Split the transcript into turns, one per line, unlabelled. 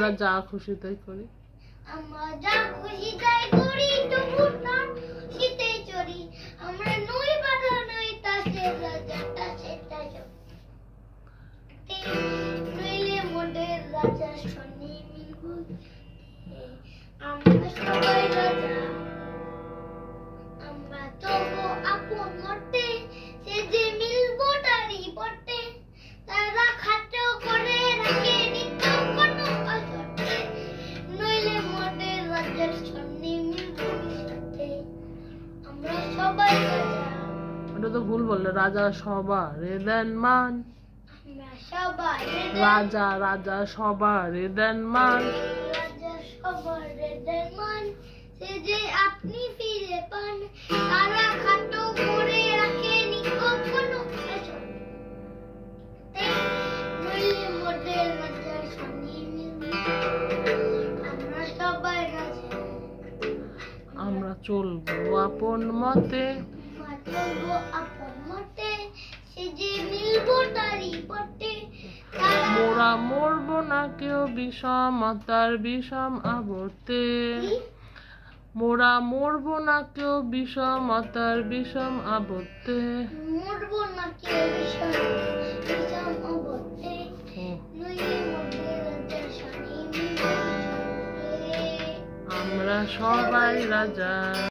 আমরা যা খুশি তাই করি,
আমরা যা খুশি তাই করি, তবু তার শীতে চড়ি। আমরা নই বাধা নই তাসে রাজা, তাসে তাজা নইলে মোদের রাজা শনি মিলব। আমরা সবাই রাজা, আমরা তবু আপন মতে, সে যে মিলব তারই পটে। তারা খাটো করে রাখে নিত্য কোনো অসটে, নইলে মোদের রাজা শনি মিলব সাথে। আমরা সবাই রাজা,
এটা তো ভুল বললে। রাজা সবার দেন মান,
আমরা সবাই
রাজা রাজা সবার দেন মান।
রাজা সবার দেন মান, সে যে আপনি ফিরে পান। তারা খাটো করে রাখে নিত্য কোনো অসটে, নইলে মোদের রাজা শনি মিলব। আমরা সবাই রাজা,
আমরা চলবো আপন মতে,
আমরা চলবো আপন মতে, সে যে মিলব তারই পটে।
মোরা মরবো না কেউ বিষমতার বিষম আবর্তে। মোরা মরবো না কেউ বিষমতার বিষম আবর্তে।
মরবো না কেউ বিষম অবর্তে, নইলে মোদের রাজা শনি মিলব।
আমরা সবাই রাজা।